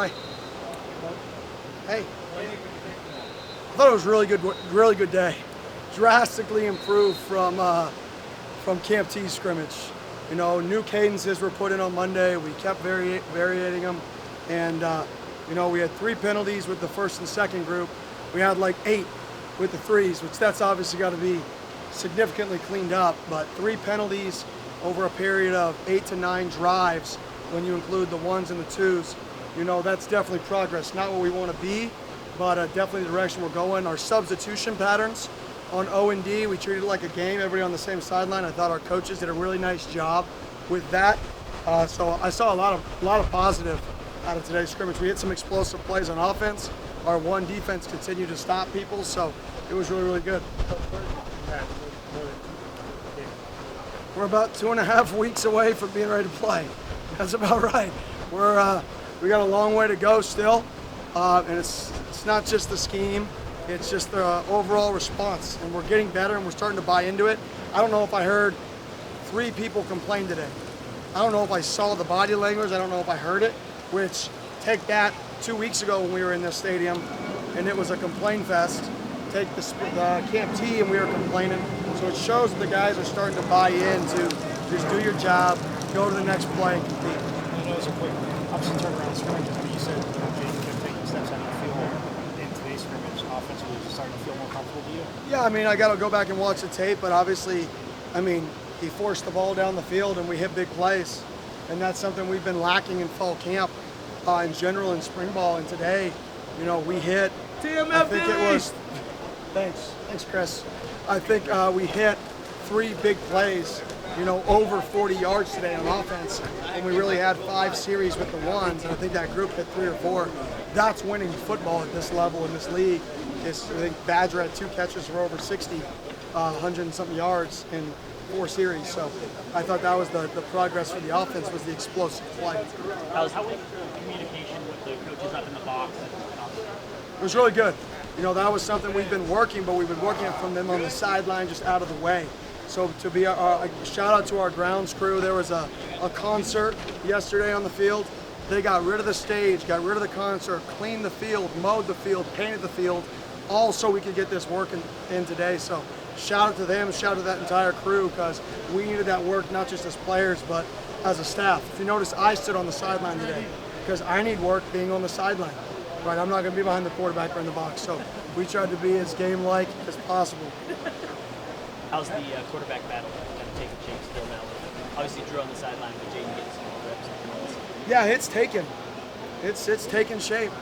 Hi. Hey. I thought it was really good day. Drastically improved from Camp T's scrimmage. You know, new cadences were put in on Monday. We kept varying them, and you know, we had 3 penalties with the first and second group. We had like 8 with the threes, which that's obviously got to be significantly cleaned up. But 3 penalties over a period of 8 to 9 drives, when you include the 1s and the 2s, you know, that's definitely progress. Not where we want to be, but definitely the direction we're going. Our substitution patterns on O&D, we treated it like a game, everybody on the same sideline. I thought our coaches did a really nice job with that. So I saw a lot of positive out of today's scrimmage. We hit some explosive plays on offense. Our one defense continued to stop people, so it was really good. We're about 2.5 weeks away from being ready to play. That's about right. We got a long way to go still, and it's not just the scheme. It's just the overall response, and we're getting better, and we're starting to buy into it. I don't know if I heard 3 people complain today. I don't know if I saw the body language. I don't know if I heard it, which take that 2 weeks ago when we were in this stadium, and it was a complain fest. Take the Camp T, and we were complaining. So it shows that the guys are starting to buy into just do your job, go to the next play, and compete. I know it's a quick opposite turnaround scrimmage. I mean, you said Jaden kept taking steps out of the field in today's scrimmage. Offensively, is it starting to feel more comfortable to you? Yeah, I mean, I got to go back and watch the tape, but obviously, I mean, he forced the ball down the field and we hit big plays. And that's something we've been lacking in fall camp in general in spring ball. And today, you know, we hit, I think it was, thanks Chris. I think we hit 3 big plays, you know, over 40 yards today on offense. And we really had 5 series with the 1s, and I think that group hit 3 or 4. That's winning football at this level in this league. I think Badger had 2 catches for over 60, 100 and something yards in 4 series. So I thought that was the progress for the offense, was the explosive play. How was communication with the coaches up in the box? It was really good. You know, that was something we've been working, but we've been working from them on the sideline, just out of the way. So to be a shout out to our grounds crew. There was a concert yesterday on the field. They got rid of the stage, got rid of the concert, cleaned the field, mowed the field, painted the field, all so we could get this work in today. So shout out to them, shout out to that entire crew, because we needed that work not just as players, but as a staff. If you notice, I stood on the sideline today because I need work being on the sideline. Right, I'm not going to be behind the quarterback or in the box. So we tried to be as game-like as possible. How's the quarterback battle kind of taking shape still now? Obviously Drew on the sideline, but Jaden getting some more reps. Yeah, it's taken shape.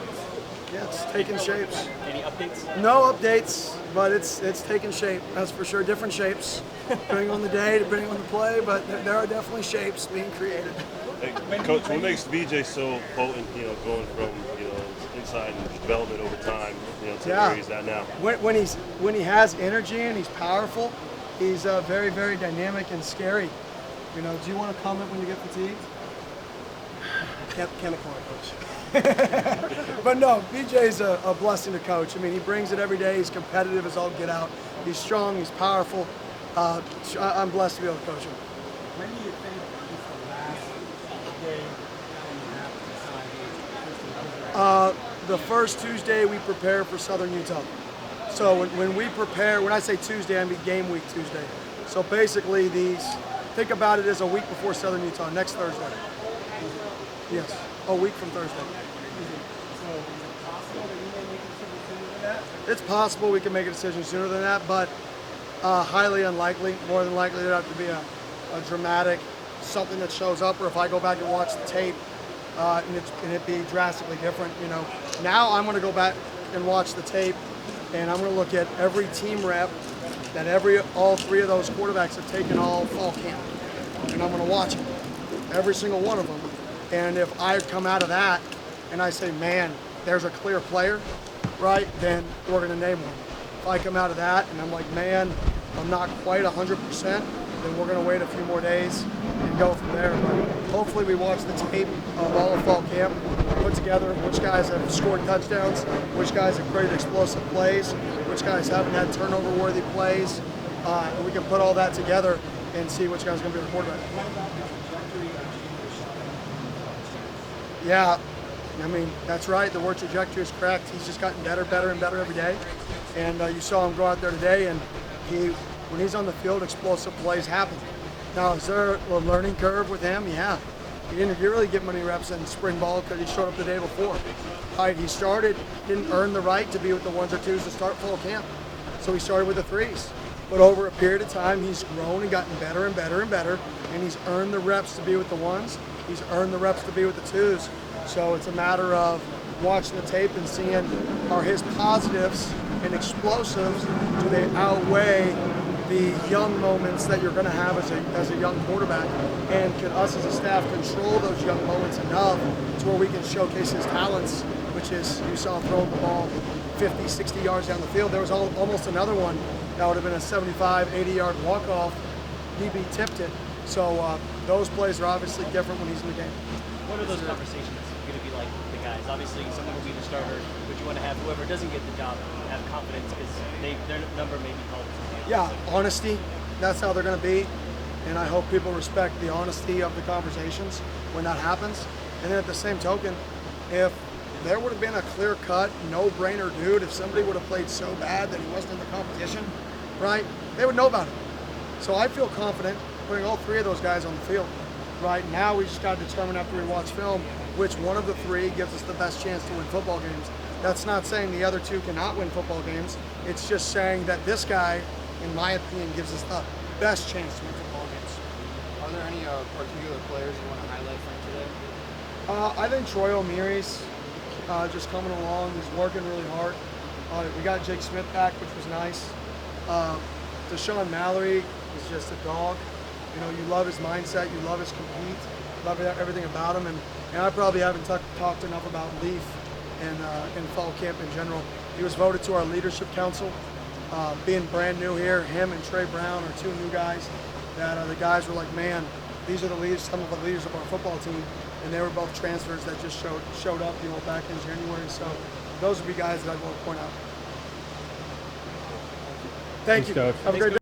Yeah, it's taking shapes. Any updates? No updates, but it's taking shape. That's for sure. Different shapes, depending on the day, depending on the play. But there are definitely shapes being created. Hey, Coach, what makes BJ so potent? You know, going from inside and development over time, you know, to where he's at now. When he has energy and he's powerful, he's very, very dynamic and scary. You know, do you want to comment when you get fatigued? Can't coach. But no, BJ's a blessing to coach. I mean, he brings it every day. He's competitive as all get out. He's strong. He's powerful. I'm blessed to be able to coach him. When do you think is the last day and you have to decide? The first Tuesday we prepare for Southern Utah. So when we prepare, when I say Tuesday, I mean game week Tuesday. So basically think about it as a week before Southern Utah, next Thursday. Yes, a week from Thursday. So is it possible that you may make a decision sooner than that? It's possible we can make a decision sooner than that, but highly unlikely. More than likely there'd have to be a dramatic something that shows up, or if I go back and watch the tape, and it be drastically different. You know, now I'm going to go back and watch the tape, and I'm going to look at every team rep that all 3 of those quarterbacks have taken all fall camp, and I'm going to watch them, every single one of them. And if I come out of that and I say, man, there's a clear player, right, then we're going to name one. If I come out of that and I'm like, man, I'm not quite 100%, then we're going to wait a few more days and go from there. But hopefully we watch the tape of all of fall camp, put together which guys have scored touchdowns, which guys have created explosive plays, which guys haven't had turnover-worthy plays, and we can put all that together and see which guy's going to be the quarterback. Yeah, I mean, that's right. The word trajectory is correct. He's just gotten better, better, and better every day. And you saw him go out there today, and when he's on the field, explosive plays happen. Now, is there a learning curve with him? Yeah. He didn't really get many reps in spring ball because he showed up the day before. Right, he didn't earn the right to be with the 1s or 2s to start fall camp. So he started with the 3s. But over a period of time, he's grown and gotten better and better and better, and he's earned the reps to be with the 1s. He's earned the reps to be with the 2s. So it's a matter of watching the tape and seeing, are his positives and explosives, do they outweigh the young moments that you're going to have as a young quarterback, and can us as a staff control those young moments enough to where we can showcase his talents, which is, you saw him throwing the ball 50, 60 yards down the field. There was almost another one that would have been a 75, 80-yard walk-off. DB tipped it. So those plays are obviously different when he's in the game. What are those conversations going to be like with the guys? Obviously, someone will be the starter, but you want to have whoever doesn't get the job have confidence because their number may be called. Yeah, honesty. That's how they're going to be. And I hope people respect the honesty of the conversations when that happens. And then at the same token, if there would have been a clear-cut, no-brainer dude, if somebody would have played so bad that he wasn't in the competition, right, they would know about it. So I feel confident putting all 3 of those guys on the field. Right now, we just got to determine after we watch film which one of the 3 gives us the best chance to win football games. That's not saying the other 2 cannot win football games. It's just saying that this guy, in my opinion, gives us the best chance to win football games. Are there any particular players you want to highlight from today? I think Troy O'Meary's just coming along. He's working really hard. We got Jake Smith back, which was nice. Deshaun Mallory is just a dog. You know, you love his mindset, you love his compete, love everything about him. And I probably haven't talked enough about Leaf and fall camp in general. He was voted to our leadership council. Being brand new here, him and Trey Brown are 2 new guys that the guys were like, man, these are the leaders, some of the leaders of our football team, and they were both transfers that just showed up, back in January. So those would be guys that I'd want to point out. Thank you. Coach. Have a great day.